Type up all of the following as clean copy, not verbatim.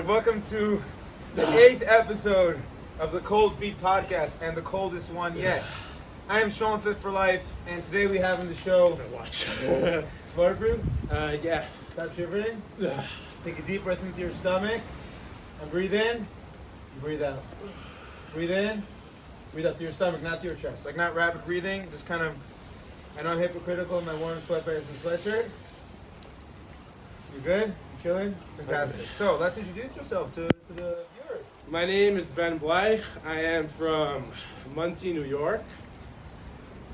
and welcome to the 8th episode of the Cold Feet Podcast, and the coldest one yet. I am Sean Fit for Life, and today we have on the show... Watch. Waterproof? Yeah. Stop shivering. Take a deep breath into your stomach, and breathe in, and breathe out. Breathe in, breathe out through your stomach, not through your chest. Like not rapid breathing, just kind of... I know I'm hypocritical in my warm sweatpants and sweatshirt. You good? You chilling? Fantastic. So let's introduce yourself to the viewers. My name is Ben Bleich. I am from Muncie, New York.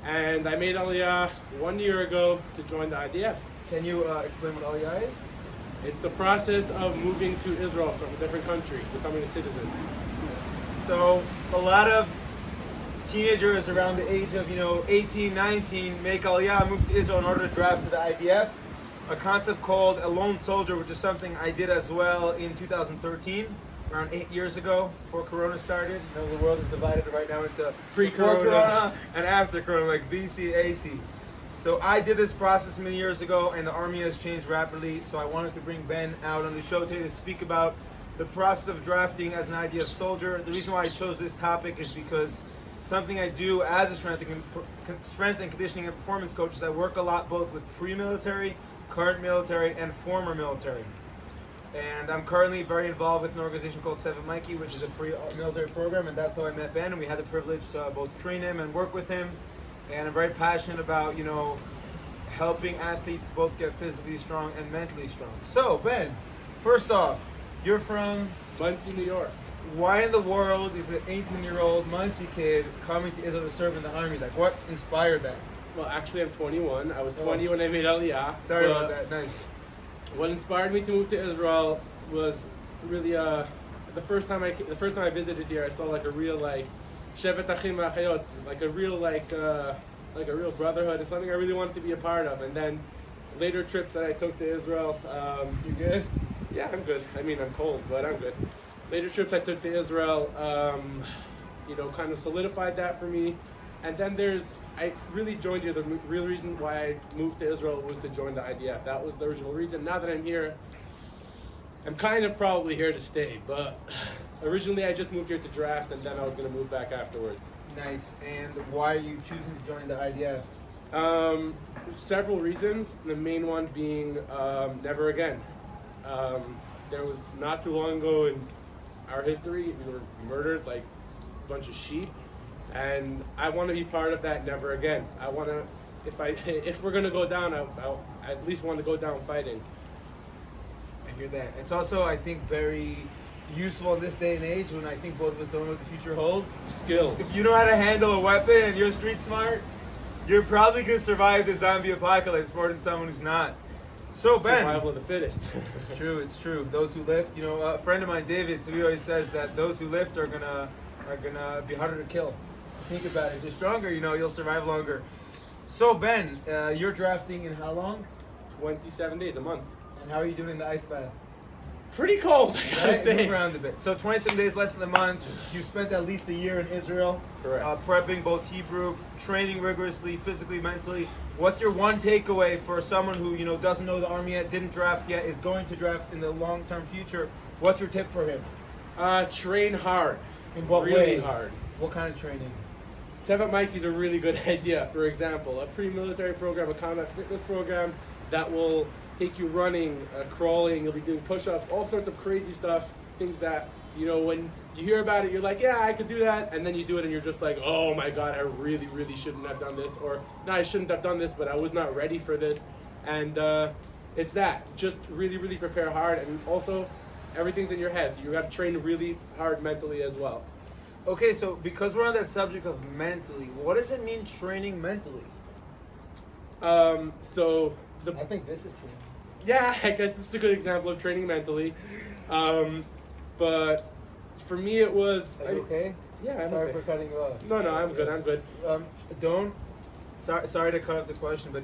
And I made Aliyah 1 year ago to join the IDF. Can you explain what Aliyah is? It's the process of moving to Israel from a different country, becoming a citizen. So a lot of teenagers around the age of 18, 19 make Aliyah, move to Israel in order to draft to the IDF. A concept called a lone soldier, which is something I did as well in 2013, around 8 years ago, before Corona started. You know, the world is divided right now into Pre-Corona. before Corona and after Corona, like BC, AC. So I did this process many years ago, and the Army has changed rapidly. So I wanted to bring Ben out on the show today to speak about the process of drafting as an IDF soldier. The reason why I chose this topic is because something I do as a strength and conditioning and performance coach is I work a lot both with pre-military, current military, and former military. And I'm currently very involved with an organization called Seven Mikey, which is a pre-military program, and that's how I met Ben, and we had the privilege to both train him and work with him. And I'm very passionate about, helping athletes both get physically strong and mentally strong. So, Ben, first off, you're from Muncie, New York. Why in the world is an 18-year-old Muncie kid coming to Israel to serve in the Army? Like, what inspired that? Well, actually, I'm 21. I was 20 when I made Aliyah. Sorry about that. Nice. What inspired me to move to Israel was really the first time I visited here. I saw like a real shevet achim v'achayot, like a real brotherhood. It's something I really wanted to be a part of. And then later trips that I took to Israel. You good? Yeah, I'm good. I mean, I'm cold, but I'm good. Later trips I took to Israel, kind of solidified that for me. And then I really joined here. The real reason why I moved to Israel was to join the IDF. That was the original reason. Now that I'm here, I'm kind of probably here to stay. But originally I just moved here to draft, and then I was going to move back afterwards. Nice. And why are you choosing to join the IDF? Several reasons. The main one being never again. There was not too long ago in our history, we were murdered like a bunch of sheep. And I want to be part of that never again. I want to, if we're going to go down, I at least want to go down fighting. I hear that. It's also, I think, very useful in this day and age when I think both of us don't know what the future holds. Skills. If you know how to handle a weapon and you're street smart, you're probably going to survive the zombie apocalypse more than someone who's not. So, Ben. Survival of the fittest. It's true, it's true. Those who lift, a friend of mine, David, so he always says that those who lift are gonna be harder to kill. Think about it. If you're stronger, you'll survive longer. So, Ben, you're drafting in how long? 27 days, a month. And how are you doing in the ice bath? Pretty cold, I gotta say. Move around a bit. So 27 days, less than a month. You spent at least a year in Israel. Correct. Prepping both Hebrew, training rigorously, physically, mentally. What's your one takeaway for someone who doesn't know the Army yet, didn't draft yet, is going to draft in the long-term future? What's your tip for him? Train hard. In what really way? Hard. What kind of training? Seven Mikey is a really good idea. For example, a pre-military program, a combat fitness program that will take you running, crawling, you'll be doing push-ups, all sorts of crazy stuff, things that, when you hear about it, you're like, yeah, I could do that, and then you do it and you're just like, oh my God, I really, really shouldn't have done this, or no, I shouldn't have done this, but I was not ready for this, and it's that. Just really, really prepare hard, and also, everything's in your head. You got to train really hard mentally as well. Okay, so because we're on that subject of mentally, what does it mean training mentally? I think this is true. Yeah, I guess this is a good example of training mentally. But for me it was... Are you okay? Yeah, I'm Sorry okay. for cutting you off. No, I'm good. Sorry to cut off the question, but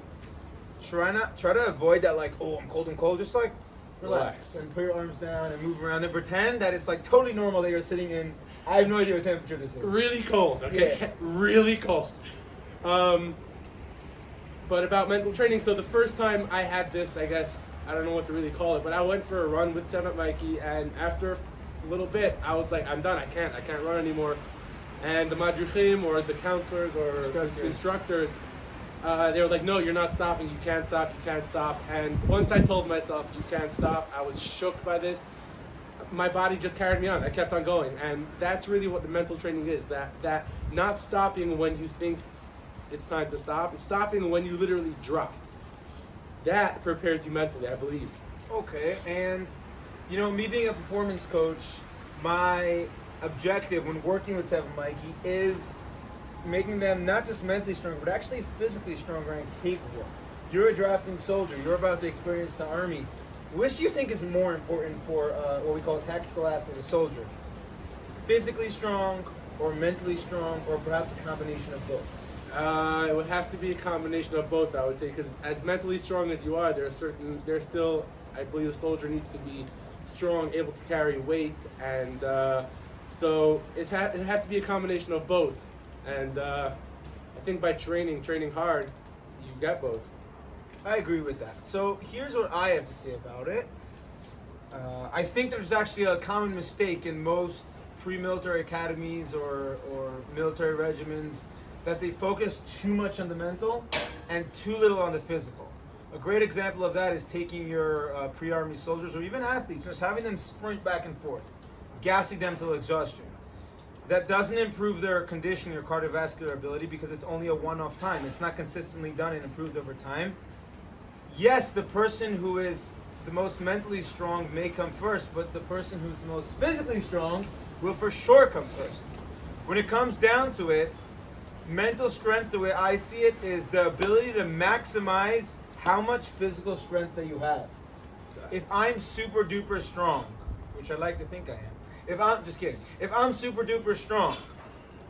try to avoid that I'm cold. Just relax and put your arms down and move around and pretend that it's totally normal that you're sitting in. I have no idea what temperature this is. Really cold, okay? Yeah. Really cold. But about mental training, so the first time I had this, I guess, I don't know what to really call it, but I went for a run with Seventh Mikey, and after a little bit, I was like, I'm done. I can't run anymore. And the madruchim, or the counselors or instructors, they were like, no, you're not stopping. You can't stop. You can't stop. And once I told myself you can't stop, I was shook by this. My body just carried me on. I kept on going, and that's really what the mental training is. That not stopping when you think it's time to stop, and stopping when you literally drop. That prepares you mentally, I believe. Okay, and you know, me being a performance coach, my objective when working with Seven Mikey is making them not just mentally stronger, but actually physically stronger and capable. You're a drafting soldier. You're about to experience the Army. Which do you think is more important for what we call a tactical athlete, a soldier? Physically strong or mentally strong, or perhaps a combination of both? It would have to be a combination of both, I would say, because as mentally strong as you are, there's still, I believe the soldier needs to be strong, able to carry weight, and so it has to be a combination of both. And I think by training hard, you get both. I agree with that. So here's what I have to say about it. I think there's actually a common mistake in most pre-military academies or military regiments, that they focus too much on the mental and too little on the physical. A great example of that is taking your pre-army soldiers or even athletes, just having them sprint back and forth, gassing them till exhaustion. That doesn't improve their conditioning or cardiovascular ability because it's only a one-off time. It's not consistently done and improved over time. Yes, the person who is the most mentally strong may come first, but the person who's the most physically strong will for sure come first. When it comes down to it, mental strength, the way I see it, is the ability to maximize how much physical strength that you have. If I'm super duper strong, which I like to think I am, if I'm super duper strong,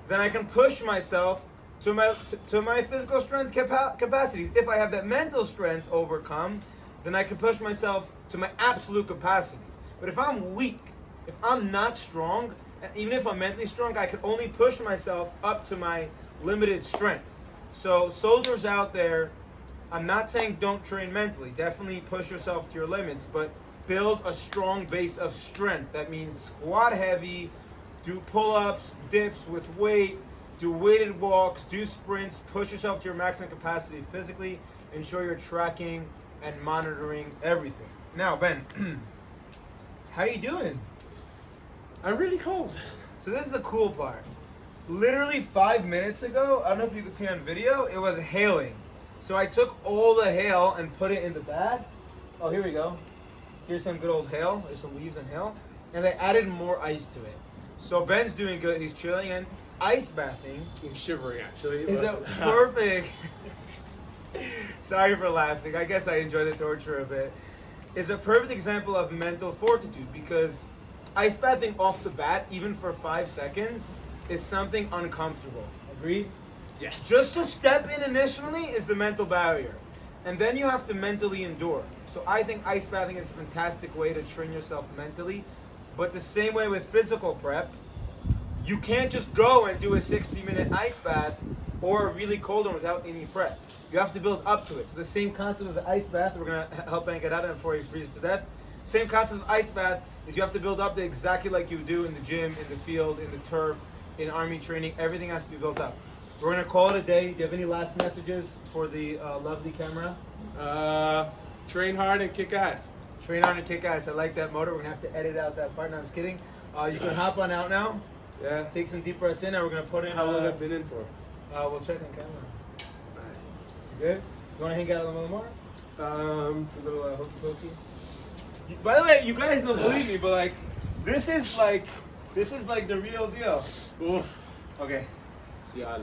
then I can push myself to my physical strength capacities. If I have that mental strength overcome, then I can push myself to my absolute capacity. But if I'm weak, if I'm not strong, and even if I'm mentally strong, I can only push myself up to my limited strength. So soldiers out there, I'm not saying don't train mentally. Definitely push yourself to your limits, but build a strong base of strength. That means squat heavy, do pull-ups, dips with weight, do weighted walks, do sprints, push yourself to your maximum capacity physically, ensure you're tracking and monitoring everything. Now, Ben, how you doing? I'm really cold. So this is the cool part. Literally 5 minutes ago, I don't know if you could see on video, it was hailing. So I took all the hail and put it in the bath. Oh, here we go. Here's some good old hail. There's some leaves and hail. And I added more ice to it. So Ben's doing good. He's chilling, and ice bathing. I'm shivering, actually. Is a perfect. Sorry for laughing. I guess I enjoy the torture a bit. Is a perfect example of mental fortitude, because ice bathing off the bat, even for 5 seconds, is something uncomfortable. Agreed? Yes. Just to step in initially is the mental barrier. And then you have to mentally endure. So I think ice bathing is a fantastic way to train yourself mentally. But the same way with physical prep, you can't just go and do a 60-minute ice bath or a really cold one without any prep. You have to build up to it. So the same concept of the ice bath, we're going to help Ben get out of it before he freezes to death. Same concept of ice bath is you have to build up to exactly like you do in the gym, in the field, in the turf, in army training. Everything has to be built up. We're going to call it a day. Do you have any last messages for the lovely camera? Train hard and kick ass. Train hard and kick ass. I like that motto. We're going to have to edit out that part. No, I'm just kidding. You can hop on out now. Yeah. Take some deep breaths in, and we're going to put in... How long have I been in for? We'll check on camera. You good? You want to hang out a little more? A little hokey pokey. By the way, you guys don't believe me, but like, this is like the real deal. Oof. Okay. See ya.